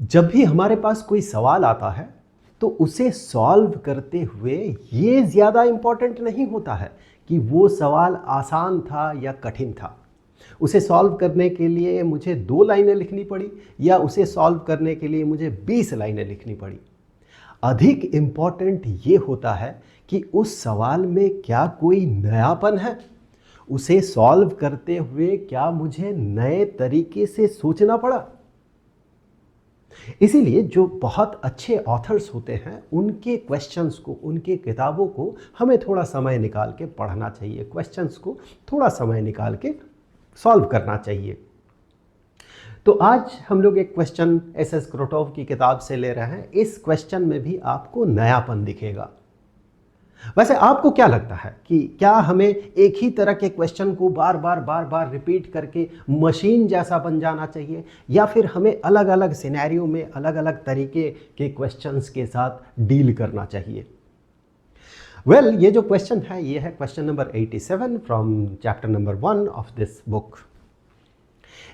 जब भी हमारे पास कोई सवाल आता है तो उसे सॉल्व करते हुए ये ज़्यादा इम्पॉर्टेंट नहीं होता है कि वो सवाल आसान था या कठिन था। उसे सॉल्व करने के लिए मुझे 2 लाइनें लिखनी पड़ी या उसे सॉल्व करने के लिए मुझे 20 लाइनें लिखनी पड़ी। अधिक इम्पॉर्टेंट ये होता है कि उस सवाल में क्या कोई नयापन है, उसे सॉल्व करते हुए क्या मुझे नए तरीके से सोचना पड़ा। इसीलिए जो बहुत अच्छे ऑथर्स होते हैं उनके क्वेश्चंस को, उनके किताबों को हमें थोड़ा समय निकाल के पढ़ना चाहिए, क्वेश्चंस को थोड़ा समय निकाल के सॉल्व करना चाहिए। तो आज हम लोग एक क्वेश्चन एस क्रोटोव की किताब से ले रहे हैं। इस क्वेश्चन में भी आपको नयापन दिखेगा। वैसे आपको क्या लगता है कि क्या हमें एक ही तरह के क्वेश्चन को बार बार रिपीट करके मशीन जैसा बन जाना चाहिए, या फिर हमें अलग अलग सिनेरियो में अलग अलग तरीके के क्वेश्चंस के साथ डील करना चाहिए? वेल, ये जो क्वेश्चन है ये है question number 87 from chapter number 1 of this book.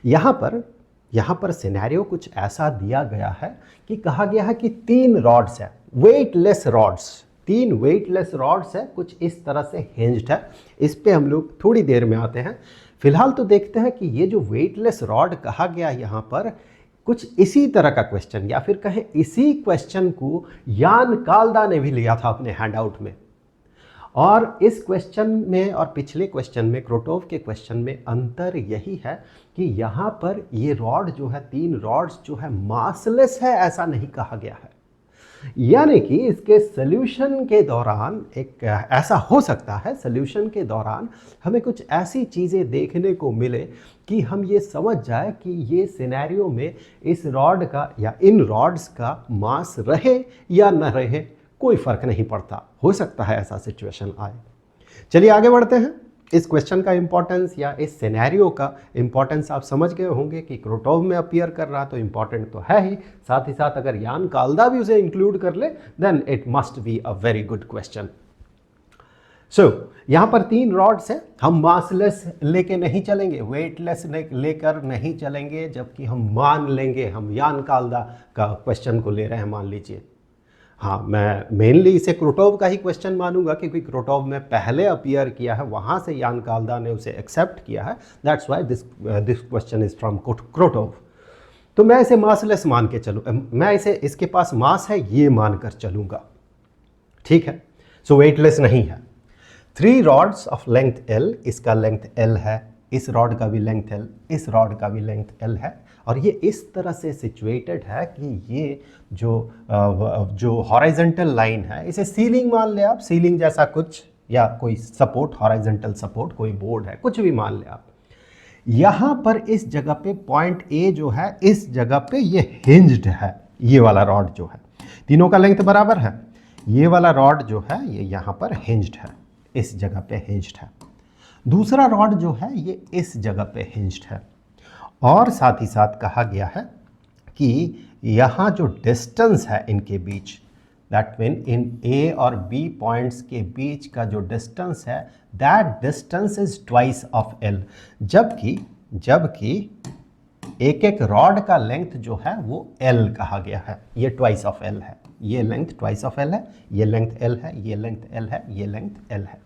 यहाँ पर सिनेरियो कुछ ऐसा दिया गया है कि कहा गया है कि 3 रॉड्स है, वेटलेस रॉड्स, 3 वेटलेस रॉड्स है, कुछ इस तरह से हिंज्ड है। इस पे हम लोग थोड़ी देर में आते हैं। फिलहाल तो देखते हैं कि ये जो वेटलेस रॉड कहा गया यहाँ पर, कुछ इसी तरह का क्वेश्चन या फिर कहें इसी क्वेश्चन को यान काल्दा ने भी लिया था अपने हैंडआउट में। और इस क्वेश्चन में और पिछले क्वेश्चन में, क्रोटोव के क्वेश्चन में अंतर यही है कि यहाँ पर ये रॉड जो है, 3 रॉड्स जो है मासलेस है, ऐसा नहीं कहा गया है। यानी कि इसके सॉल्यूशन के दौरान एक ऐसा हो सकता है, सॉल्यूशन के दौरान हमें कुछ ऐसी चीज़ें देखने को मिले कि हम ये समझ जाए कि ये सिनेरियो में इस रॉड का या इन रॉड्स का मास रहे या न रहे कोई फ़र्क नहीं पड़ता। हो सकता है ऐसा सिचुएशन आए। चलिए आगे बढ़ते हैं। इस क्वेश्चन का इंपॉर्टेंस या इस सिनेरियो का इंपॉर्टेंस आप समझ गए होंगे कि क्रोटोव में अपीयर कर रहा तो इंपॉर्टेंट तो है ही, साथ ही साथ अगर यान काल्दा भी उसे इंक्लूड कर ले then it must be a very good question. So यहाँ पर 3 रॉड्स हैं। हम मासलेस लेके नहीं चलेंगे, वेटलेस लेकर नहीं चलेंगे, जबकि हम मान लेंगे, हम यान काल्दा का क्वेश्चन को ले रहे हैं मान लीजिए। हाँ, मैं मेनली इसे क्रोटोव का ही क्वेश्चन मानूंगा क्योंकि क्रोटोव में पहले अपीयर किया है, वहाँ से यान काल्दा ने उसे एक्सेप्ट किया है। That's why this question is from Krotov. तो मैं इसे मासलेस मान के चलूँ, मैं इसे इसके पास मास है ये मानकर चलूँगा, ठीक है। सो वेटलेस नहीं है। 3 रॉड्स ऑफ लेंथ L, इसका लेंथ L है, इस रॉड का भी लेंथ L, इस रॉड का भी लेंथ L है, और ये इस तरह से सिचुएटेड है कि ये जो हॉरिजॉन्टल लाइन है, इसे सीलिंग मान ले आप, सीलिंग जैसा कुछ, या कोई सपोर्ट, हॉरिजॉन्टल सपोर्ट, कोई बोर्ड है, कुछ भी मान ले आप। यहाँ पर इस जगह पे पॉइंट A जो है, इस जगह पे ये हिंज्ड है, ये वाला रॉड जो है, तीनों का लेंथ बराबर है। ये वाला रॉड जो है ये यहाँ पर हिंज्ड है, इस जगह पे हिंज्ड है। दूसरा रॉड जो है ये इस जगह पे हिंज्ड है। और साथ ही साथ कहा गया है कि यहाँ जो डिस्टेंस है इनके बीच, दैट मीन इन A और B पॉइंट्स के बीच का जो डिस्टेंस है, that distance is twice of L। जबकि एक एक रॉड का लेंथ जो है वो L कहा गया है, ये ट्वाइस ऑफ L है, ये लेंथ ट्वाइस ऑफ L है, ये लेंथ L है, ये लेंथ L है, ये लेंथ L है।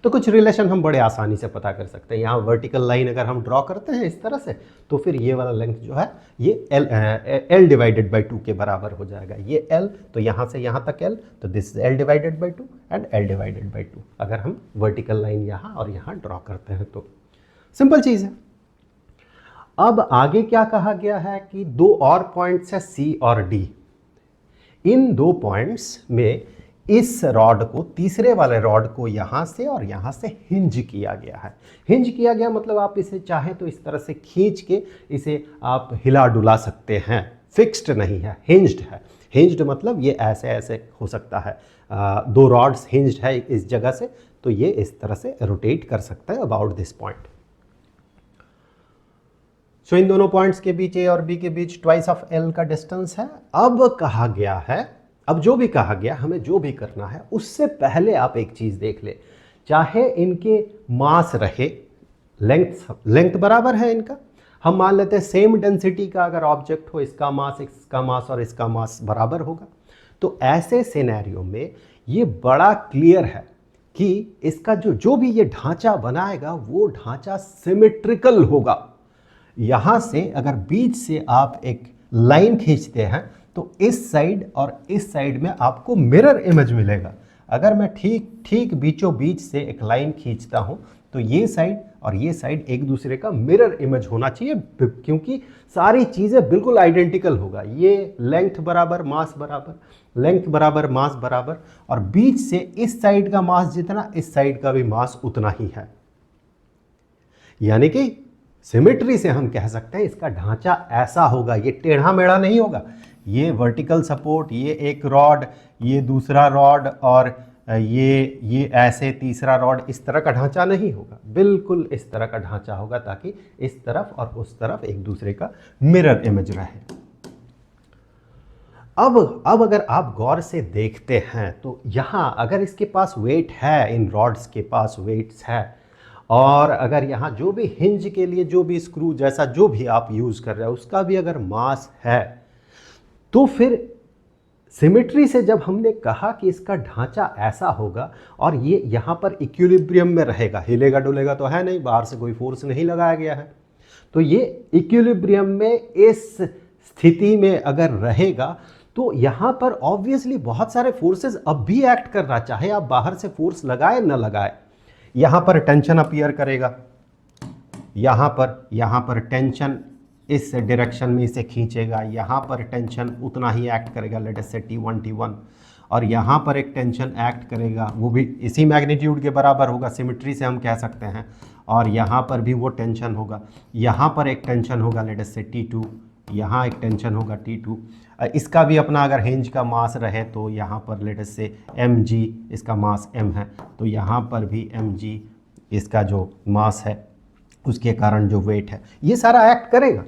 तो कुछ रिलेशन हम बड़े आसानी से पता कर सकते हैं। यहाँ वर्टिकल लाइन अगर हम ड्रॉ करते हैं इस तरह से, तो फिर ये वाला लेंथ जो है ये L डिवाइडेड बाई 2 के बराबर हो जाएगा। ये L, तो यहाँ से यहाँ तक L, तो this is L divided by 2 and L divided by 2। अगर हम वर्टिकल लाइन यहाँ और यहाँ ड्रॉ करते हैं तो सिंपल चीज़ है। अब आगे क्या कहा गया है कि 2 और पॉइंट्स है C और D। इन 2 पॉइंट्स में इस रॉड को, तीसरे वाले रॉड को यहाँ से और यहाँ से हिंज किया गया है। हिंज किया गया मतलब आप इसे चाहें तो इस तरह से खींच के इसे आप हिला डुला सकते हैं, फिक्स्ड नहीं है, हिंज्ड है। हिंज्ड मतलब ये ऐसे ऐसे हो सकता है, 2 रॉड्स हिंज्ड है इस जगह से, तो ये इस तरह से रोटेट कर सकता है अबाउट दिस पॉइंट। सो इन दोनों पॉइंट्स के बीच, A और B के बीच ट्वाइस ऑफ L का डिस्टेंस है। अब कहा गया है, अब जो भी कहा गया, हमें जो भी करना है उससे पहले आप एक चीज़ देख ले, चाहे इनके मास रहे, लेंथ बराबर है इनका, हम मान लेते हैं सेम डेंसिटी का अगर ऑब्जेक्ट हो, इसका मास और इसका मास बराबर होगा। तो ऐसे सिनेरियो में ये बड़ा क्लियर है कि इसका जो भी ये ढांचा बनाएगा वो ढांचा सिमेट्रिकल होगा। यहाँ से अगर बीच से आप एक लाइन खींचते हैं तो इस साइड और इस साइड में आपको मिरर इमेज मिलेगा। अगर मैं ठीक बीचों बीच से एक लाइन खींचता हूँ तो ये साइड और ये साइड एक दूसरे का मिरर इमेज होना चाहिए, क्योंकि सारी चीज़ें बिल्कुल आइडेंटिकल होगा। ये लेंथ बराबर मास बराबर, लेंथ बराबर मास बराबर, और बीच से इस साइड का मास जितना इस साइड का भी मास उतना ही है। यानी कि सिमेट्री से हम कह सकते हैं इसका ढांचा ऐसा होगा, ये टेढ़ा मेढ़ा नहीं होगा। ये वर्टिकल सपोर्ट, ये एक रॉड, ये दूसरा रॉड, और ये ऐसे तीसरा रॉड, इस तरह का ढांचा नहीं होगा। बिल्कुल इस तरह का ढांचा होगा ताकि इस तरफ और उस तरफ एक दूसरे का मिरर इमेज रहे। अब अगर आप गौर से देखते हैं तो यहाँ अगर इसके पास वेट है, इन रॉड्स के पास वेट्स है, और अगर यहाँ जो भी हिंज के लिए जो भी स्क्रू जैसा जो भी आप यूज़ कर रहे हैं उसका भी अगर मास है, तो फिर सिमेट्री से जब हमने कहा कि इसका ढांचा ऐसा होगा और ये यहाँ पर इक्विलिब्रियम में रहेगा, हिलेगा डुलेगा तो है नहीं, बाहर से कोई फोर्स नहीं लगाया गया है, तो ये इक्विलिब्रियम में इस स्थिति में अगर रहेगा तो यहाँ पर ऑब्वियसली बहुत सारे फोर्सेस अब भी एक्ट कर रहा, चाहे आप बाहर से फोर्स लगाए न लगाए। यहाँ पर टेंशन अपीयर करेगा, यहाँ पर टेंशन इस डायरेक्शन में इसे खींचेगा, यहाँ पर टेंशन उतना ही एक्ट करेगा, लेट अस से T1, और यहाँ पर एक टेंशन एक्ट करेगा, वो भी इसी मैग्नीट्यूड के बराबर होगा, सिमेट्री से हम कह सकते हैं, और यहाँ पर भी वो टेंशन होगा। यहाँ पर एक टेंशन होगा, लेट अस से T2, यहाँ एक टेंशन होगा T2। इसका भी अपना अगर हिंज का मास रहे तो यहाँ पर लेट अस से mg, इसका मास m है, तो यहाँ पर भी mg इसका जो मास है उसके कारण जो वेट है, ये सारा एक्ट करेगा।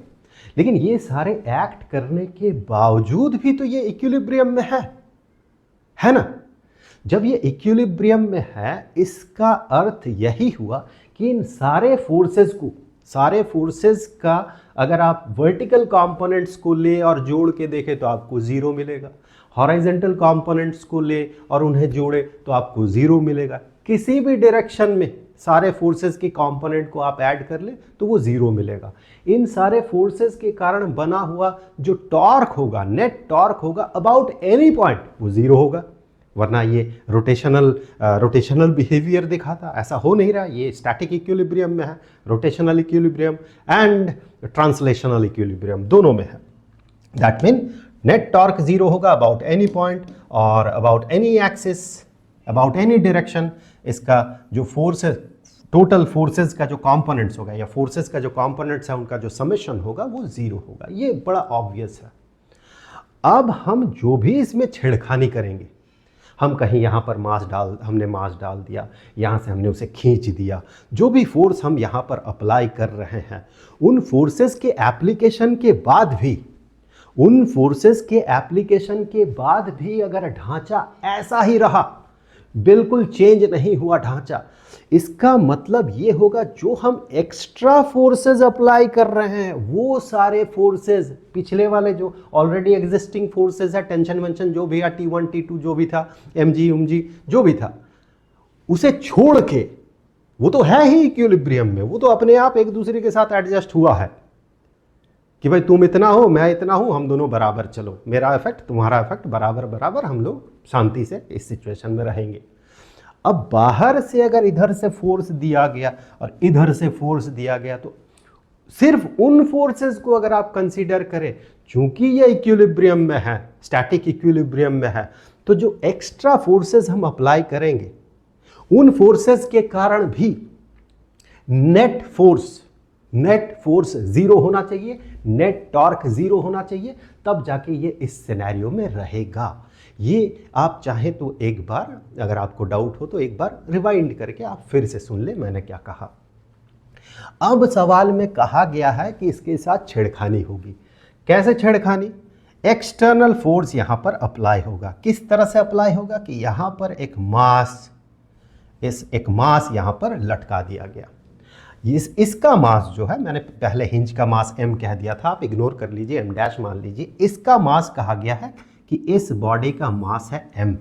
लेकिन ये सारे एक्ट करने के बावजूद भी तो ये इक्विलिब्रियम में है ना। जब ये इक्विलिब्रियम में है, इसका अर्थ यही हुआ कि इन सारे फोर्सेस का अगर आप वर्टिकल कंपोनेंट्स को ले और जोड़ के देखें तो आपको जीरो मिलेगा, हॉरिजॉन्टल कंपोनेंट्स को ले और उन्हें जोड़े तो आपको जीरो मिलेगा। किसी भी डायरेक्शन में सारे फोर्सेस के कंपोनेंट को आप ऐड कर ले तो वो जीरो मिलेगा। इन सारे फोर्सेस के कारण बना हुआ जो टॉर्क होगा, नेट टॉर्क होगा अबाउट एनी पॉइंट, वो जीरो होगा। वरना ये रोटेशनल बिहेवियर दिखाता, ऐसा हो नहीं रहा। ये स्टैटिक इक्विलिब्रियम में है, rotational equilibrium and translational equilibrium दोनों में है। That mean net torque zero होगा अबाउट एनी पॉइंट और about any axis, about any direction. इसका जो फोर्स है, टोटल फोर्सेस का जो कंपोनेंट्स होगा या फोर्सेस का जो कंपोनेंट्स है उनका जो समेशन होगा वो जीरो होगा। ये बड़ा ऑब्वियस है। अब हम जो भी इसमें छेड़खानी करेंगे, हम कहीं यहाँ पर हमने मास डाल दिया, यहाँ से हमने उसे खींच दिया, जो भी फोर्स हम यहाँ पर अप्लाई कर रहे हैं, उन फोर्सेस के एप्लीकेशन के बाद भी अगर ढांचा ऐसा ही रहा, बिल्कुल चेंज नहीं हुआ ढांचा, इसका मतलब ये होगा जो हम एक्स्ट्रा फोर्सेस अप्लाई कर रहे हैं वो सारे फोर्सेस, पिछले वाले जो ऑलरेडी एग्जिस्टिंग फोर्सेस है, टेंशन वेंशन जो भी है, T1 T2 जो भी था, mg उमजी जो भी था, उसे छोड़ के, वो तो है ही इक्विलिब्रियम में, वो तो अपने आप एक दूसरे के साथ एडजस्ट हुआ है कि भाई तुम इतना हो मैं इतना हूं, हम दोनों बराबर चलो, मेरा इफेक्ट तुम्हारा इफेक्ट बराबर बराबर, हम लोग शांति से इस सिचुएशन में रहेंगे। अब बाहर से अगर इधर से फोर्स दिया गया और इधर से फोर्स दिया गया तो सिर्फ उन फोर्सेस को अगर आप कंसीडर करें, चूंकि ये इक्विलिब्रियम में है, स्टैटिक इक्विलिब्रियम में है, तो जो एक्स्ट्रा फोर्सेस हम अप्लाई करेंगे उन फोर्सेस के कारण भी नेट फोर्स जीरो होना चाहिए, नेट टॉर्क जीरो होना चाहिए, तब जाके ये इस सिनेरियो में रहेगा। ये आप चाहें तो एक बार, अगर आपको डाउट हो तो एक बार रिवाइंड करके आप फिर से सुन ले मैंने क्या कहा। अब सवाल में कहा गया है कि इसके साथ छेड़खानी होगी। कैसे छेड़खानी? एक्सटर्नल फोर्स यहां पर अप्लाई होगा। किस तरह से अप्लाई होगा कि यहां पर एक मास यहां पर लटका दिया गया। इसका मास जो है, मैंने पहले हिंज का मास m कह दिया था, आप इग्नोर कर लीजिए, m डैश मान लीजिए। इसका मास कहा गया है कि इस बॉडी का मास है m,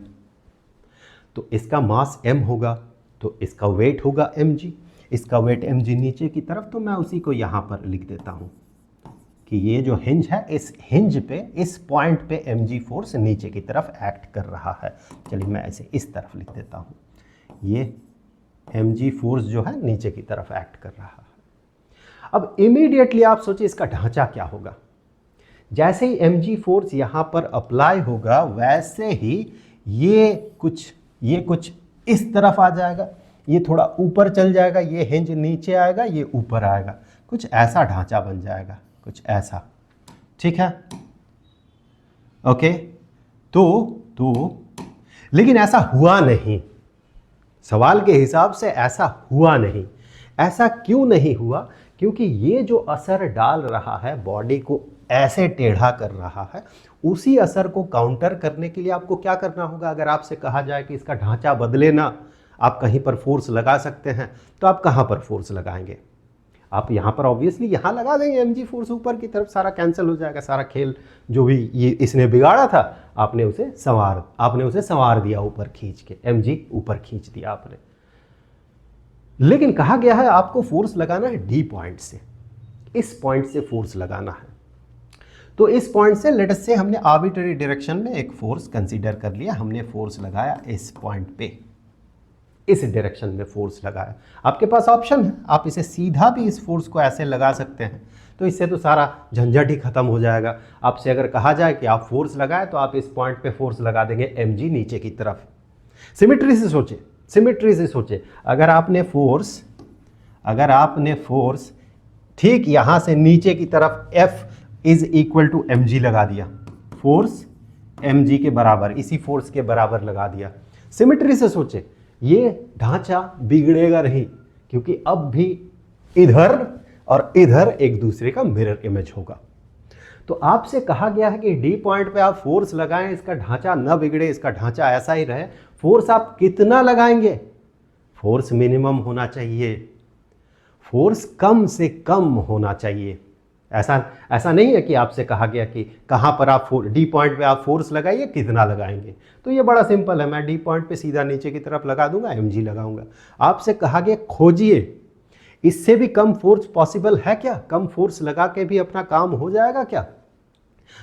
तो इसका मास m होगा, तो इसका वेट होगा mg, इसका वेट mg नीचे की तरफ, तो मैं उसी को यहाँ पर लिख देता हूँ कि ये जो हिंज है, इस हिंज पे, इस पॉइंट पे mg फोर्स नीचे की तरफ एक्ट कर रहा है। चलिए मैं ऐसे इस तरफ लिख देता हूँ, ये mg फोर्स जो है नीचे की तरफ एक्ट कर रहा है। अब इमीडिएटली आप सोचिए इसका ढांचा क्या होगा। जैसे ही mg फोर्स यहाँ पर अप्लाई होगा, वैसे ही ये कुछ इस तरफ आ जाएगा, ये थोड़ा ऊपर चल जाएगा, ये हिंज नीचे आएगा, ये ऊपर आएगा, कुछ ऐसा ढांचा बन जाएगा, कुछ ऐसा, ठीक है, ओके। तो लेकिन ऐसा हुआ नहीं, सवाल के हिसाब से ऐसा हुआ नहीं। ऐसा क्यों नहीं हुआ? क्योंकि ये जो असर डाल रहा है, बॉडी को ऐसे टेढ़ा कर रहा है, उसी असर को काउंटर करने के लिए आपको क्या करना होगा? अगर आपसे कहा जाए कि इसका ढांचा बदले ना, आप कहीं पर फोर्स लगा सकते हैं, तो आप कहाँ पर फोर्स लगाएंगे? आप यहाँ पर ऑब्वियसली यहाँ लगा देंगे mg फोर्स, ऊपर की तरफ सारा कैंसिल हो जाएगा, सारा खेल जो भी ये इसने बिगाड़ा था, आपने उसे संवार दिया ऊपर खींच के, mg ऊपर खींच दिया आपने। लेकिन कहा गया है आपको फोर्स लगाना है डी पॉइंट से, इस पॉइंट से फोर्स लगाना है। तो इस पॉइंट से लेट अस से हमने आर्बिट्रेरी डायरेक्शन में एक फोर्स कंसीडर कर लिया, हमने फोर्स लगाया इस पॉइंट पे, इस डायरेक्शन में फोर्स लगाया। आपके पास ऑप्शन है, आप इसे सीधा भी इस फोर्स को ऐसे लगा सकते हैं, तो इससे तो सारा झंझट ही खत्म हो जाएगा। आपसे अगर कहा जाए कि आप फोर्स लगाए, तो आप इस पॉइंट पे फोर्स लगा देंगे mg नीचे की तरफ। सिमेट्री से सोचे, अगर आपने फोर्स ठीक यहाँ से नीचे की तरफ F is equal to mg लगा दिया, फोर्स mg के बराबर, इसी फोर्स के बराबर लगा दिया। सिमेट्री से सोचे, ये ढांचा बिगड़ेगा नहीं, क्योंकि अब भी इधर और इधर एक दूसरे का मिरर इमेज होगा। तो आपसे कहा गया है कि डी पॉइंट पे आप फोर्स लगाएं, इसका ढांचा न बिगड़े, इसका ढांचा ऐसा ही रहे। फोर्स आप कितना लगाएंगे? फोर्स मिनिमम होना चाहिए, फोर्स कम से कम होना चाहिए। ऐसा नहीं है कि आपसे कहा गया कि कहाँ पर आप डी पॉइंट पे आप फोर्स लगाइए, कितना लगाएंगे। तो ये बड़ा सिंपल है, मैं डी पॉइंट पे सीधा नीचे की तरफ लगा दूंगा, mg लगाऊंगा। आपसे कहा गया खोजिए, इससे भी कम फोर्स पॉसिबल है क्या? कम फोर्स लगा के भी अपना काम हो जाएगा क्या?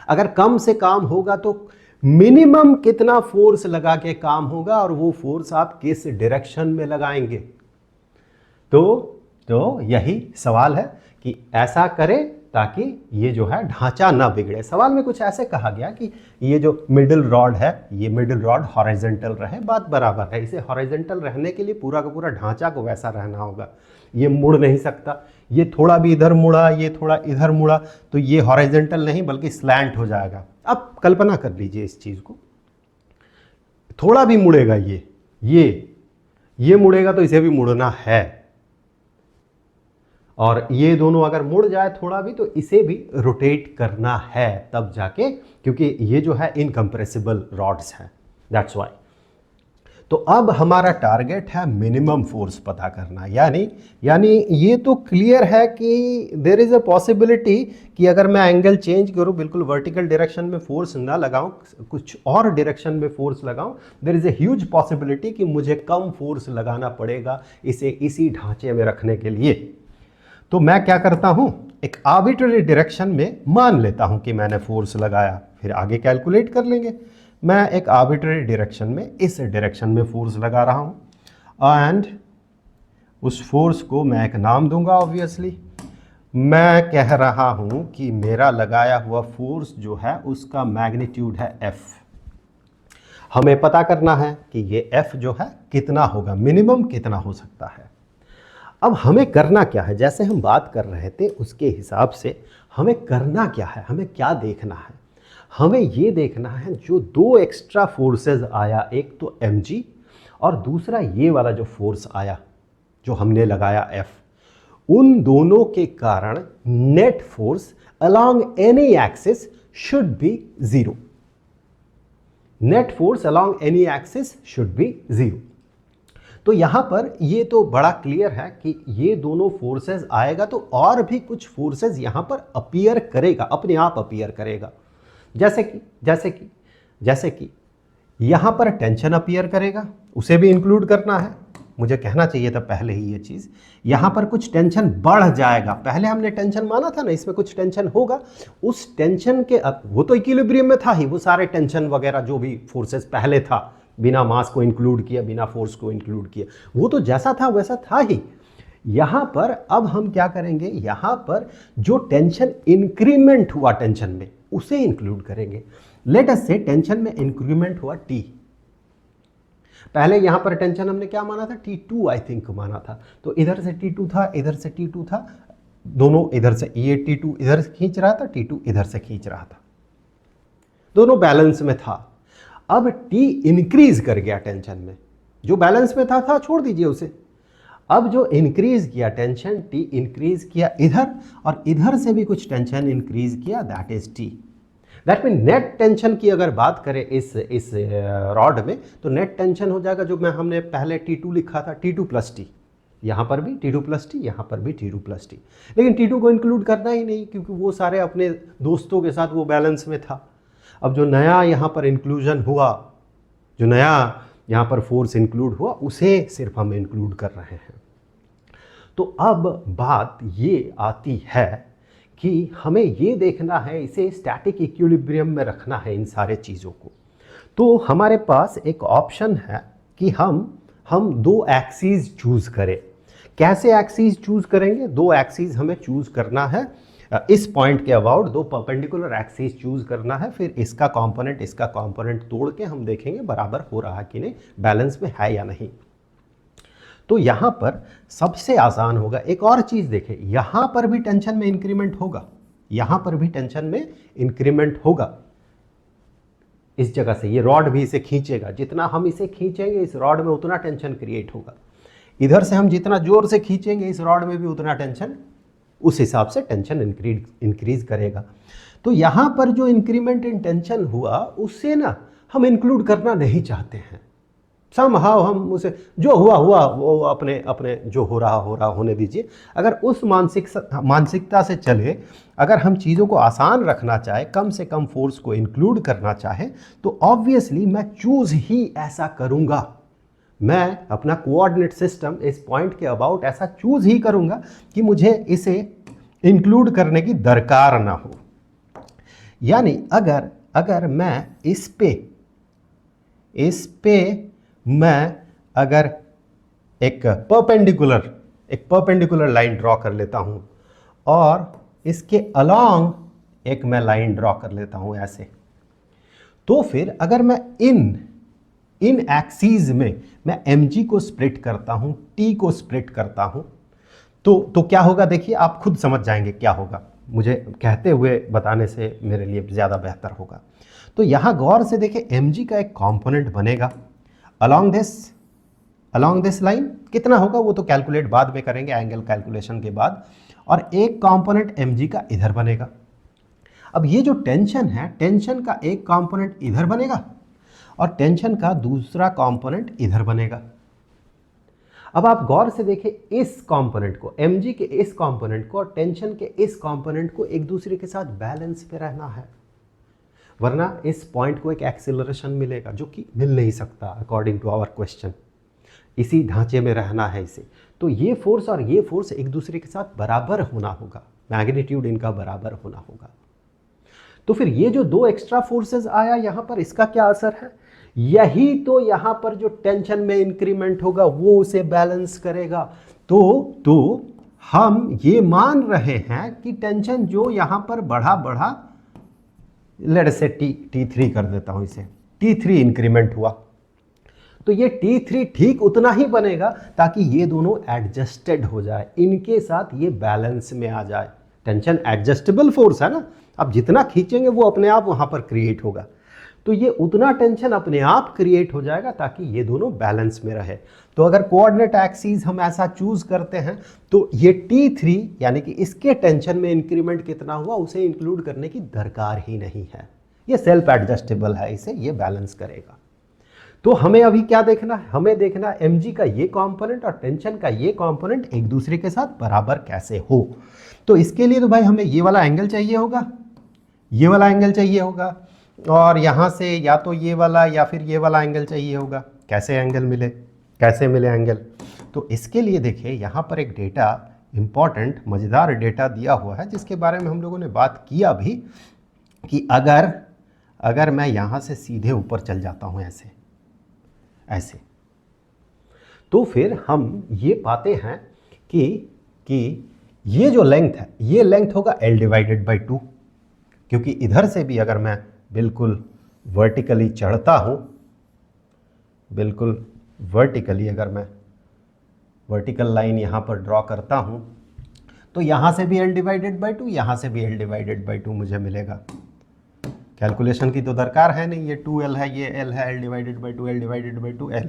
अगर कम से काम होगा तो मिनिमम कितना फोर्स लगा के काम होगा, और वो फोर्स आप किस डायरेक्शन में लगाएंगे? तो यही सवाल है कि ऐसा करें ताकि ये जो है ढांचा ना बिगड़े। सवाल में कुछ ऐसे कहा गया कि ये जो मिडिल रॉड है, ये मिडिल रॉड हॉरिजॉन्टल रहे, बात बराबर है। इसे हॉरिजॉन्टल रहने के लिए पूरा का पूरा ढांचा को वैसा रहना होगा, ये मुड़ नहीं सकता। ये थोड़ा भी इधर मुड़ा, ये थोड़ा इधर मुड़ा, तो ये हॉरिजॉन्टल नहीं बल्कि स्लैंट हो जाएगा। अब कल्पना कर लीजिए इस चीज़ को, थोड़ा भी मुड़ेगा, ये मुड़ेगा तो इसे भी मुड़ना है, और ये दोनों अगर मुड़ जाए थोड़ा भी तो इसे भी रोटेट करना है, तब जाके, क्योंकि ये जो है इनकम्प्रेसिबल रॉड्स हैं, दैट्स वाई। तो अब हमारा टारगेट है मिनिमम फोर्स पता करना, यानी ये तो क्लियर है कि देयर इज़ अ पॉसिबिलिटी कि अगर मैं एंगल चेंज करूँ, बिल्कुल वर्टिकल डायरेक्शन में फोर्स ना लगाऊं, कुछ और डायरेक्शन में फोर्स लगाऊं, there is a huge possibility कि मुझे कम फोर्स लगाना पड़ेगा इसे इसी ढांचे में रखने के लिए। तो मैं क्या करता हूं, एक आर्बिट्रेरी डायरेक्शन में मान लेता हूं कि मैंने फोर्स लगाया, फिर आगे कैलकुलेट कर लेंगे। मैं एक आर्बिट्रेरी डायरेक्शन में, इस डायरेक्शन में फोर्स लगा रहा हूं, एंड उस फोर्स को मैं एक नाम दूंगा। ऑब्वियसली मैं कह रहा हूं कि मेरा लगाया हुआ फोर्स जो है उसका मैग्नीट्यूड है F। हमें पता करना है कि ये F जो है कितना होगा, मिनिमम कितना हो सकता है। अब हमें करना क्या है, जैसे हम बात कर रहे थे उसके हिसाब से हमें करना क्या है, हमें क्या देखना है? हमें ये देखना है जो दो एक्स्ट्रा फोर्सेस आया, एक तो mg और दूसरा ये वाला जो फोर्स आया जो हमने लगाया F, उन दोनों के कारण net force along any axis should be 0। Net force along any axis should be 0। तो यहाँ पर ये तो बड़ा क्लियर है कि ये दोनों फोर्सेस आएगा तो और भी कुछ फोर्सेस यहाँ पर अपीयर करेगा, अपने आप अपीयर करेगा। जैसे कि यहाँ पर टेंशन अपीयर करेगा, उसे भी इंक्लूड करना है। मुझे कहना चाहिए था पहले ही ये चीज़। यहाँ पर कुछ टेंशन बढ़ जाएगा, पहले हमने टेंशन माना था ना, इसमें कुछ टेंशन होगा। उस टेंशन के वो तो इक्विलिब्रियम में था ही, वो सारे टेंशन वगैरह जो भी फोर्सेस पहले था, बिना मास को इंक्लूड किया, बिना फोर्स को इंक्लूड किया, वो तो जैसा था वैसा था ही। यहाँ पर अब हम क्या करेंगे, यहाँ पर जो टेंशन इंक्रीमेंट हुआ टेंशन में, उसे इंक्लूड करेंगे। लेट अस से टेंशन में इंक्रीमेंट हुआ T। पहले यहां पर टेंशन हमने क्या माना था, T2 आई थिंक माना था। तो इधर से T2 था, इधर से T2 था, दोनों इधर से, ये T2 इधर से खींच रहा था, T2 इधर से खींच रहा था, दोनों बैलेंस में था। अब T इंक्रीज कर गया टेंशन में, जो बैलेंस में था छोड़ दीजिए उसे। अब जो इंक्रीज किया टेंशन, T इंक्रीज किया इधर, और इधर से भी कुछ टेंशन इंक्रीज किया, that is T। That mean net tension की अगर बात करें इस रॉड में, तो नेट टेंशन हो जाएगा, जो हमने पहले T2 लिखा था, T2 प्लस T। यहाँ पर भी T2 प्लस T, यहाँ पर भी T2 प्लस T। लेकिन T2 को इंक्लूड करना ही नहीं, क्योंकि वो सारे अपने दोस्तों के साथ वो बैलेंस में था। अब जो नया यहाँ पर इंक्लूजन हुआ, जो नया यहाँ पर फोर्स इंक्लूड हुआ, उसे सिर्फ हम इंक्लूड कर रहे हैं। तो अब बात ये आती है कि हमें ये देखना है, इसे स्टैटिक इक्विलिब्रियम में रखना है इन सारे चीज़ों को। तो हमारे पास एक ऑप्शन है कि हम दो एक्सीज चूज़ करें। कैसे एक्सीज चूज़ करेंगे? दो एक्सीज हमें चूज़ करना है, इस पॉइंट के अबाउट दो परपेंडिकुलर एक्सीज चूज़ करना है। फिर इसका कंपोनेंट तोड़ के हम देखेंगे बराबर हो रहा कि नहीं, बैलेंस में है या नहीं। तो यहाँ पर सबसे आसान होगा, एक और चीज़ देखें, यहाँ पर भी टेंशन में इंक्रीमेंट होगा, यहाँ पर भी टेंशन में इंक्रीमेंट होगा। इस जगह से ये रॉड भी इसे खींचेगा, जितना हम इसे खींचेंगे इस रॉड में उतना टेंशन क्रिएट होगा। इधर से हम जितना जोर से खींचेंगे इस रॉड में भी उतना टेंशन, उस हिसाब से टेंशन इंक्रीज करेगा। तो यहाँ पर जो इंक्रीमेंट इन टेंशन हुआ, उससे ना हम इंक्लूड करना नहीं चाहते हैं। समहाउ हम उसे जो हुआ वो अपने जो हो रहा होने दीजिए। अगर उस मानसिकता से चले, अगर हम चीज़ों को आसान रखना चाहे, कम से कम फोर्स को इंक्लूड करना चाहे, तो ऑब्वियसली मैं चूज ही ऐसा करूँगा। मैं अपना कोऑर्डिनेट सिस्टम इस पॉइंट के अबाउट ऐसा चूज ही करूँगा कि मुझे इसे इंक्लूड करने की दरकार ना हो। यानी अगर मैं इस पे मैं अगर एक परपेंडिकुलर लाइन ड्रॉ कर लेता हूँ, और इसके अलोंग एक मैं लाइन ड्रॉ कर लेता हूँ ऐसे, तो फिर अगर मैं इन एक्सीज में मैं mg को स्प्लिट करता हूँ, t को स्प्लिट करता हूँ, तो क्या होगा देखिए, आप खुद समझ जाएंगे क्या होगा। मुझे कहते हुए बताने से मेरे लिए ज़्यादा बेहतर होगा। तो यहाँ गौर से देखिए, mg का एक कंपोनेंट बनेगा अलोंग दिस लाइन। कितना होगा वो तो कैलकुलेट बाद में करेंगे, एंगल कैलकुलेशन के बाद। और एक कंपोनेंट mg का इधर बनेगा। अब ये जो टेंशन है, टेंशन का एक कंपोनेंट इधर बनेगा और टेंशन का दूसरा कंपोनेंट इधर बनेगा। अब आप गौर से देखिए, इस कंपोनेंट को, mg के इस कंपोनेंट को और टेंशन के इस कंपोनेंट को एक दूसरे के साथ बैलेंस पे रहना है, वरना इस पॉइंट को एक एक्सेलरेशन मिलेगा जो कि मिल नहीं सकता अकॉर्डिंग टू आवर क्वेश्चन। इसी ढांचे में रहना है इसे। तो ये फोर्स और ये फोर्स एक दूसरे के साथ बराबर होना होगा, मैग्नीट्यूड इनका बराबर होना होगा। तो फिर ये जो दो एक्स्ट्रा फोर्सेस आया यहाँ पर, इसका क्या असर है? यही तो यहाँ पर जो टेंशन में इंक्रीमेंट होगा वो उसे बैलेंस करेगा। तो हम ये मान रहे हैं कि टेंशन जो यहाँ पर बढ़ा, लेट से T3 कर देता हूँ इसे, T3 इंक्रीमेंट हुआ, तो ये T3 ठीक उतना ही बनेगा ताकि ये दोनों एडजस्टेड हो जाए, इनके साथ ये बैलेंस में आ जाए। टेंशन एडजस्टेबल फोर्स है ना, अब जितना खींचेंगे वो अपने आप वहाँ पर क्रिएट होगा, तो ये उतना टेंशन अपने आप क्रिएट हो जाएगा ताकि ये दोनों बैलेंस में रहे। तो अगर कोऑर्डिनेट एक्सीज हम ऐसा चूज करते हैं, तो ये T3 यानी कि इसके टेंशन में इंक्रीमेंट कितना हुआ उसे इंक्लूड करने की दरकार ही नहीं है, ये सेल्फ एडजस्टेबल है, इसे ये बैलेंस करेगा। तो हमें अभी क्या देखना है, हमें देखना है mg का ये कंपोनेंट और टेंशन का ये कंपोनेंट एक दूसरे के साथ बराबर कैसे हो। तो इसके लिए तो भाई हमें ये वाला एंगल चाहिए होगा, ये वाला एंगल चाहिए होगा, और यहाँ से या तो ये वाला या फिर ये वाला एंगल चाहिए होगा। कैसे एंगल मिले, कैसे मिले एंगल? तो इसके लिए देखिए यहाँ पर एक डेटा, इम्पॉर्टेंट मज़ेदार डेटा दिया हुआ है जिसके बारे में हम लोगों ने बात किया भी, कि अगर मैं यहाँ से सीधे ऊपर चल जाता हूँ ऐसे ऐसे, तो फिर हम ये पाते हैं कि ये जो लेंथ है, ये लेंथ होगा L डिवाइडेड बाई 2, क्योंकि इधर से भी अगर मैं बिल्कुल वर्टिकली चढ़ता हूँ, बिल्कुल वर्टिकली अगर मैं वर्टिकल लाइन यहाँ पर ड्रॉ करता हूँ, तो यहाँ से भी L डिवाइडेड बाई 2, यहाँ से भी L डिवाइडेड बाई 2 मुझे मिलेगा। कैलकुलेशन की तो दरकार है नहीं, ये 2L है, ये L है, L divided by 2, L divided by 2 L।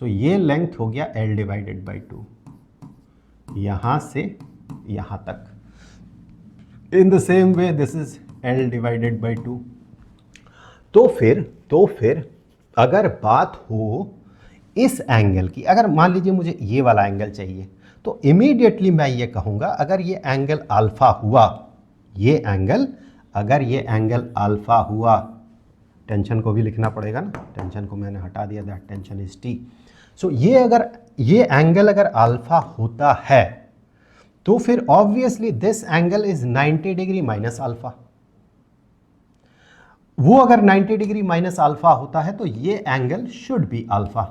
सो ये लेंथ हो गया L डिवाइडेड बाई 2, यहाँ से यहाँ तक। In the same way this is L divided by 2। तो फिर अगर बात हो इस एंगल की, अगर मान लीजिए मुझे ये वाला एंगल चाहिए, तो इमीडिएटली मैं ये कहूँगा अगर ये एंगल अल्फा हुआ, ये एंगल, अगर ये एंगल अल्फा हुआ, टेंशन को भी लिखना पड़ेगा ना, टेंशन को मैंने हटा दिया, दैट टेंशन इज T। सो ये एंगल अगर अल्फा होता है तो फिर obviously this angle is 90 degree minus alpha. वो अगर 90 डिग्री माइनस अल्फा होता है तो ये एंगल शुड बी अल्फा।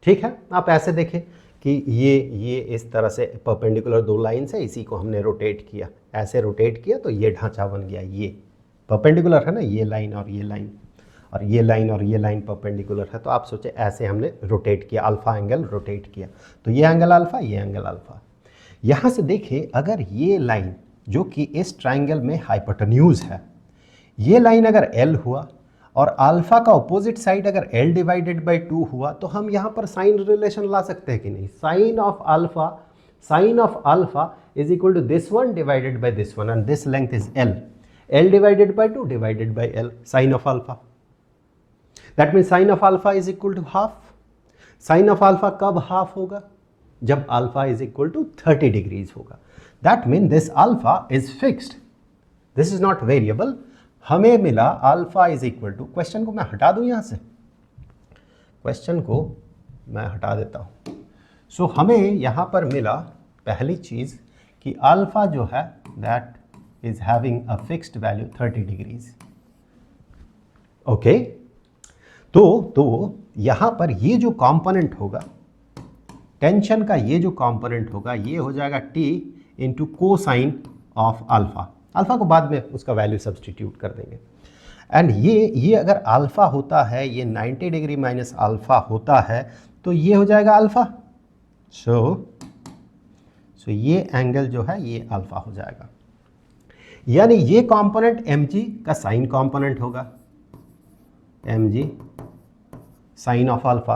ठीक है, आप ऐसे देखें कि ये इस तरह से परपेंडिकुलर दो लाइन से, इसी को हमने रोटेट किया, ऐसे रोटेट किया तो ये ढांचा बन गया। ये परपेंडिकुलर है ना, ये लाइन और ये लाइन, और ये लाइन और ये लाइन परपेंडिकुलर है, तो आप सोचे ऐसे हमने रोटेट किया, अल्फा एंगल रोटेट किया, तो ये एंगल अल्फा, ये एंगल अल्फा। यहाँ से देखिए अगर ये लाइन जो कि इस ट्राइंगल में हाइपोटेन्यूज है, ये लाइन अगर L हुआ और अल्फा का ऑपोजिट साइड अगर L डिवाइडेड बाई 2 हुआ, तो हम यहाँ पर साइन रिलेशन ला सकते हैं कि नहीं? Sine of alpha is equal to this one divided by this one, and this length is L divided by 2 divided by L, sine of alpha. That mean sine of alpha is equal to half. Sine of alpha कब half होगा? जब alpha is equal to 30 degrees होगा। That mean this alpha is fixed, this is not variable. हमें मिला alpha is equal to, question को मैं हटा दूं यहां से, क्वेश्चन को मैं हटा देता हूं। सो हमें यहां पर मिला पहली चीज कि अल्फा जो है that is having a fixed value 30 degrees. Okay, तो यहां पर ये जो कंपोनेंट होगा, टेंशन का ये जो कंपोनेंट होगा, ये हो जाएगा T into cosine of alpha. Alpha को बाद में उसका वैल्यू सब्सटीट्यूट कर देंगे। एंड ये अगर अल्फा होता है, ये 90 डिग्री माइनस अल्फा होता है, तो ये हो जाएगा अल्फा। सो ये एंगल जो है ये अल्फा हो जाएगा, यानी ये कंपोनेंट mg का साइन कंपोनेंट होगा, mg साइन ऑफ अल्फा।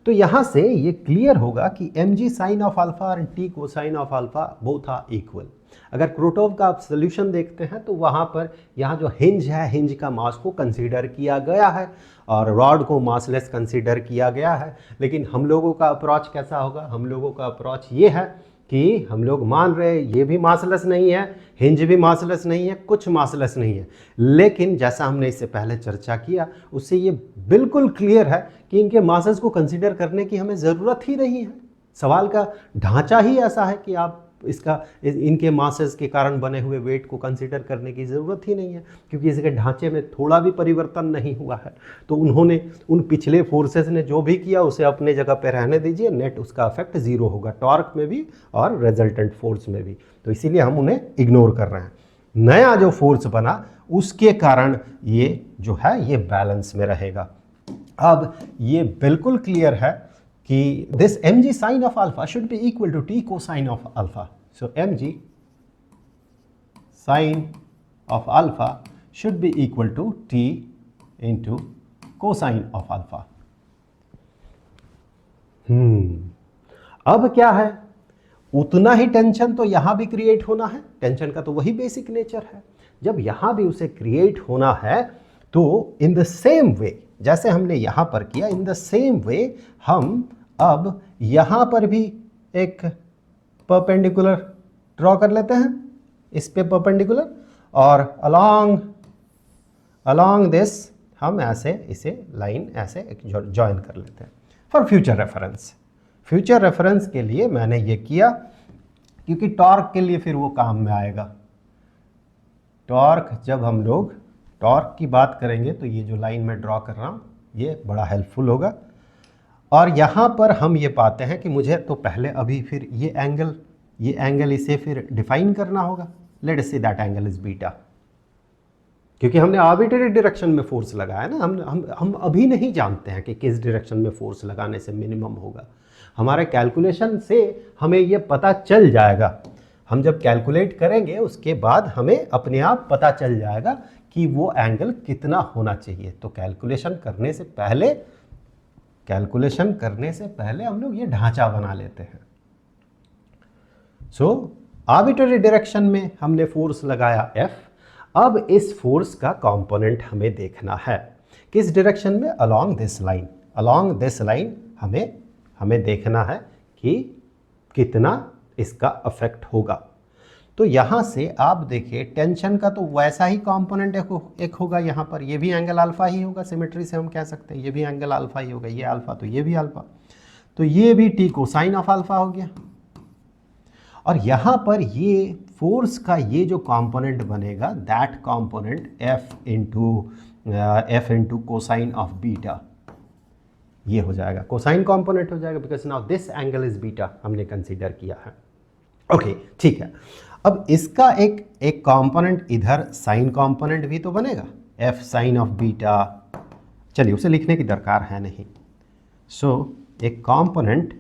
तो यहां से ये क्लियर होगा कि mg साइन ऑफ अल्फा और t cosine of alpha both are equal. अगर क्रोटोव का आप सोल्यूशन देखते हैं तो वहाँ पर यहाँ जो हिंज है, हिंज का मास को कंसीडर किया गया है और रॉड को मासलेस कंसीडर किया गया है। लेकिन हम लोगों का अप्रोच कैसा होगा? हम लोगों का अप्रोच ये है कि हम लोग मान रहे ये भी मासलेस नहीं है, हिंज भी मासलेस नहीं है, कुछ मासलेस नहीं है। लेकिन जैसा हमने इससे पहले चर्चा किया, उससे ये बिल्कुल क्लियर है कि इनके मासेस को कंसीडर करने की हमें ज़रूरत ही नहीं है। सवाल का ढांचा ही ऐसा है कि आप इनके मासेस के कारण बने हुए वेट को कंसीडर करने की ज़रूरत ही नहीं है, क्योंकि इसके ढांचे में थोड़ा भी परिवर्तन नहीं हुआ है। तो उन्होंने उन पिछले फोर्सेस ने जो भी किया उसे अपने जगह पे रहने दीजिए, नेट उसका इफेक्ट ज़ीरो होगा, टॉर्क में भी और रिजल्टेंट फोर्स में भी। तो इसीलिए हम उन्हें इग्नोर कर रहे हैं। नया जो फोर्स बना उसके कारण ये जो है ये बैलेंस में रहेगा। अब ये बिल्कुल क्लियर है कि this mg sin of alpha should be equal to t cosine of alpha. So mg sin of alpha should be equal to t into cosine of alpha. अब क्या है? उतना ही टेंशन तो यहां भी क्रिएट होना है। टेंशन का तो वही बेसिक नेचर है। जब यहां भी उसे क्रिएट होना है तो इन द सेम वे जैसे हमने यहां पर किया, इन द सेम वे हम अब यहां पर भी एक परपेंडिकुलर ड्रॉ कर लेते हैं, इस पे परपेंडिकुलर, और अलोंग दिस हम ऐसे इसे लाइन ऐसे ज्वाइन कर लेते हैं for future reference. Future reference के लिए मैंने ये किया क्योंकि टॉर्क के लिए फिर वो काम में आएगा। टॉर्क, जब हम लोग टॉर्क की बात करेंगे तो ये जो लाइन मैं ड्रॉ कर रहा हूँ ये बड़ा हेल्पफुल होगा। और यहाँ पर हम ये पाते हैं कि मुझे तो पहले अभी फिर ये एंगल इसे फिर डिफाइन करना होगा। Let us say that angle is beta, क्योंकि हमने आर्बिट्रेरी डायरेक्शन में फोर्स लगाया ना, हम अभी नहीं जानते हैं कि किस डायरेक्शन में फोर्स लगाने से मिनिमम होगा। हमारे कैलकुलेशन से हमें ये पता चल जाएगा। हम जब कैलकुलेट करेंगे उसके बाद हमें अपने आप पता चल जाएगा कि वो एंगल कितना होना चाहिए। तो कैलकुलेशन करने से पहले हम लोग ये ढांचा बना लेते हैं। सो आर्बिट्रेरी डायरेक्शन में हमने फोर्स लगाया F। अब इस फोर्स का कंपोनेंट हमें देखना है किस डायरेक्शन में, along this line. Along this line हमें देखना है कि कितना इसका अफेक्ट होगा। तो यहाँ से आप देखिए टेंशन का तो वैसा ही कंपोनेंट एक होगा यहाँ पर, ये भी एंगल अल्फा ही होगा। सिमेट्री से हम कह सकते हैं ये भी एंगल अल्फा ही होगा, ये अल्फा तो ये भी अल्फा, तो ये भी टी कोसाइन ऑफ अल्फा हो गया। और यहाँ पर ये फोर्स का ये जो कंपोनेंट बनेगा, that component F into cosine of beta, ये हो जाएगा कोसाइन कंपोनेंट हो जाएगा, because now this angle is beta हमने कंसीडर किया है। ओके, ठीक है। अब इसका एक कंपोनेंट इधर साइन कंपोनेंट भी तो बनेगा, एफ साइन ऑफ बीटा। चलिए उसे लिखने की दरकार है नहीं। सो एक कंपोनेंट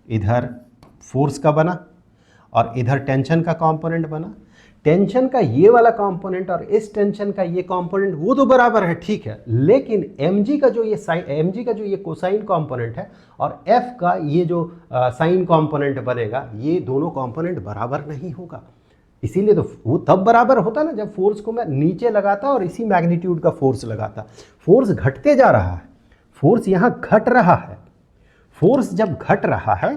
इधर फोर्स का बना और इधर टेंशन का कंपोनेंट बना। टेंशन का ये वाला कंपोनेंट और इस टेंशन का ये कंपोनेंट वो तो बराबर है, ठीक है, लेकिन mg का जो ये कोसाइन कंपोनेंट है और f का ये जो साइन कंपोनेंट बनेगा, ये दोनों कंपोनेंट बराबर नहीं होगा। इसीलिए तो वो तब बराबर होता ना जब फोर्स को मैं नीचे लगाता और इसी मैग्नीट्यूड का फोर्स लगाता। फोर्स घटते जा रहा है, फोर्स यहाँ घट रहा है। फोर्स जब घट रहा है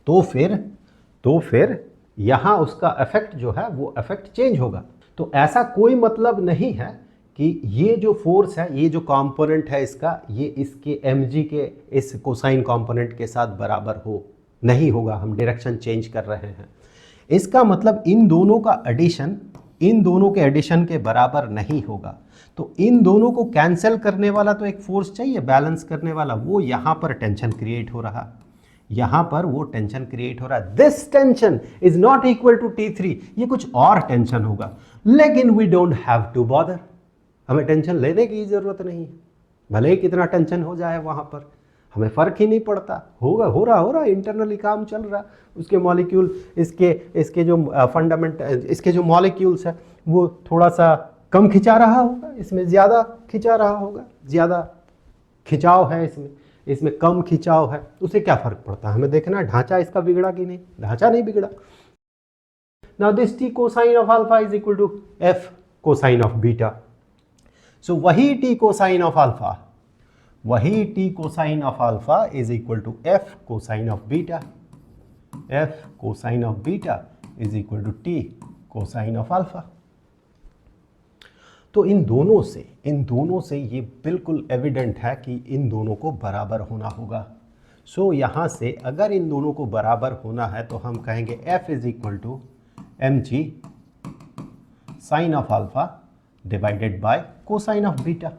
तो फिर यहाँ उसका इफेक्ट जो है वो इफेक्ट चेंज होगा। तो ऐसा कोई मतलब नहीं है कि ये जो फोर्स है, ये जो कंपोनेंट है इसका, ये इसके mg के इस कोसाइन कंपोनेंट के साथ बराबर हो, नहीं होगा। हम डायरेक्शन चेंज कर रहे हैं। इसका मतलब इन दोनों का एडिशन इन दोनों के एडिशन के बराबर नहीं होगा। तो इन दोनों को कैंसिल करने वाला तो एक फोर्स चाहिए, बैलेंस करने वाला। वो यहाँ पर टेंशन क्रिएट हो रहा, यहां पर वो टेंशन क्रिएट हो रहा है। This tension is not equal to T3, ये कुछ और टेंशन होगा, लेकिन we don't have to bother. हमें टेंशन लेने की जरूरत नहीं है, भले ही कितना टेंशन हो जाए वहां पर, हमें फर्क ही नहीं पड़ता। हो रहा इंटरनली काम चल रहा। उसके मॉलिक्यूल, इसके जो फंडामेंट, इसके जो मॉलिक्यूल्स है वो थोड़ा सा कम खिंचा रहा होगा, इसमें ज़्यादा खिंचा रहा होगा, ज़्यादा खिंचाव है इसमें कम खिंचाव है। उसे क्या फर्क पड़ता है, हमें देखना ढांचा इसका बिगड़ा कि नहीं। ढांचा नहीं बिगड़ा। Now this T cosine of alpha is equal to F cosine of beta. So वही T cosine of alpha is equal to F cosine of beta. F cosine of beta is equal to T cosine of alpha. तो इन दोनों से ये बिल्कुल evident है कि इन दोनों को बराबर होना होगा। सो यहाँ से अगर इन दोनों को बराबर होना है तो हम कहेंगे F is equal to mg sine of alpha divided by cosine of beta.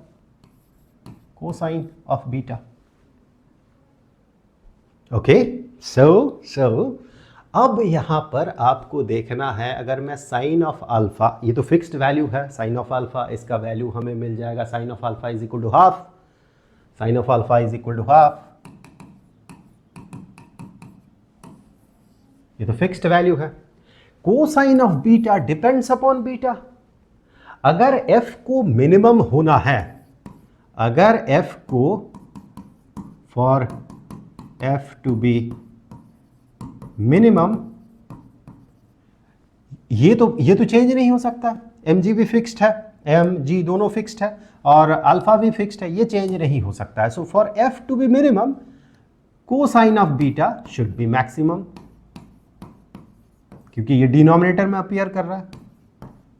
Okay, so अब यहाँ पर आपको देखना है, अगर मैं साइन ऑफ अल्फा, ये तो फिक्स्ड वैल्यू है साइन ऑफ अल्फा, इसका वैल्यू हमें मिल जाएगा sine of alpha is equal to half. Sine of alpha is equal to half, ये तो फिक्स्ड वैल्यू है। Cosine of beta depends upon beta. अगर f को मिनिमम होना है, अगर f को for f to be minimum, ये तो चेंज नहीं हो सकता, mg भी फिक्स्ड है। एम जी दोनों फिक्स्ड है और अल्फा भी फिक्स्ड है, ये चेंज नहीं हो सकता है। So for F to be minimum cosine of beta should be maximum, क्योंकि ये डिनोमिनेटर में अपीयर कर रहा है,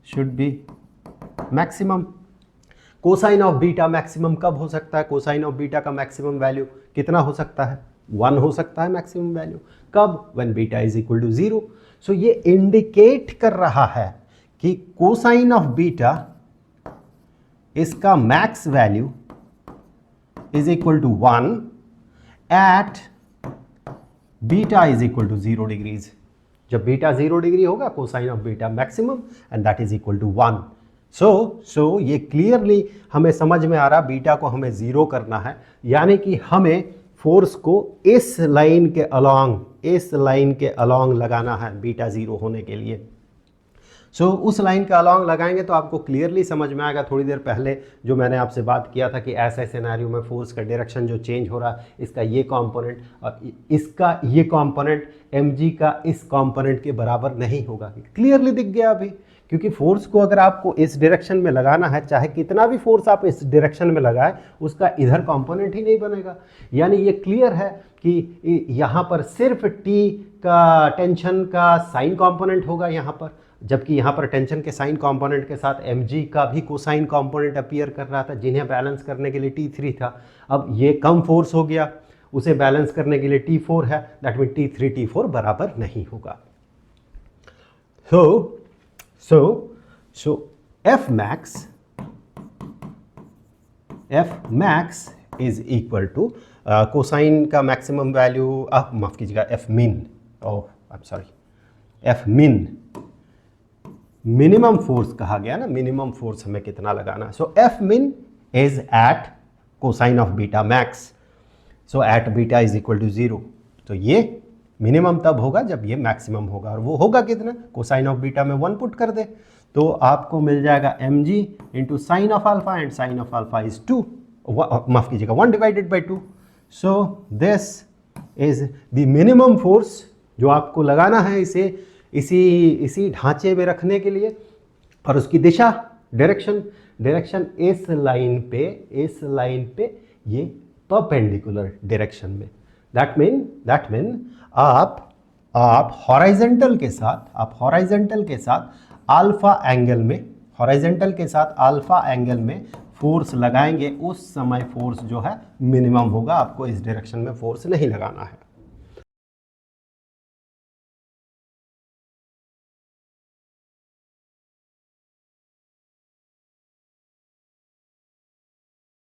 should be maximum. Cosine of beta maximum कब हो सकता है? कोसाइन ऑफ बीटा का मैक्सिमम वैल्यू कितना हो सकता है? 1 हो सकता है मैक्सिमम वैल्यू। कब? When beta is equal to 0। So ये इंडिकेट कर रहा है कि कोसाइन ऑफ बीटा इसका max value is equal to 1 at beta is equal to 0 degrees. जब बीटा 0 डिग्री होगा cosine of beta maximum and that is equal to 1। So ये clearly हमें समझ में आ रहा, बीटा को हमें 0 करना है, यानी कि हमें फोर्स को इस लाइन के अलोंग लगाना है बीटा 0 होने के लिए। उस लाइन के अलोंग लगाएंगे तो आपको क्लियरली समझ में आएगा। थोड़ी देर पहले जो मैंने आपसे बात किया था कि ऐसे सिनेरियो में फोर्स का डायरेक्शन जो चेंज हो रहा है, इसका ये कंपोनेंट और इसका ये कंपोनेंट mg का इस कंपोनेंट के बराबर नहीं होगा। क्लियरली दिख गया अभी, क्योंकि फोर्स को अगर आपको इस डायरेक्शन में लगाना है, चाहे कितना भी फोर्स आप इस डायरेक्शन में लगाए, उसका इधर कंपोनेंट ही नहीं बनेगा। यानी ये क्लियर है कि यहाँ पर सिर्फ T का टेंशन का साइन कंपोनेंट होगा यहाँ पर, जबकि यहाँ पर टेंशन के साइन कंपोनेंट के साथ mg का भी कोसाइन कंपोनेंट अपीयर कर रहा था, जिन्हें बैलेंस करने के लिए T3 था। अब ये कम फोर्स हो गया, उसे बैलेंस करने के लिए T4 है, दैट मीन T3 T4 बराबर नहीं होगा। So F max is equal to cosine का मैक्सिमम वैल्यू, माफ कीजिएगा F min, F min minimum force कहा गया ना, मिनिमम फोर्स हमें कितना लगाना है। So F min is at cosine of beta max, so at beta is equal to 0। तो ये मिनिमम तब होगा जब ये मैक्सिमम होगा, और वो होगा कितना? कोसाइन ऑफ बीटा में 1 पुट कर दे तो आपको मिल जाएगा mg into sine of alpha, and sine of alpha is 2, माफ कीजिएगा 1 divided by 2। So this is the minimum force जो आपको लगाना है इसी ढांचे में रखने के लिए, और उसकी दिशा डायरेक्शन इस लाइन पे ये परपेंडिकुलर डायरेक्शन में। दैट मीन आप हॉरिजॉन्टल के साथ अल्फा एंगल में फोर्स लगाएंगे, उस समय फोर्स जो है मिनिमम होगा, आपको इस डायरेक्शन में फोर्स नहीं लगाना है।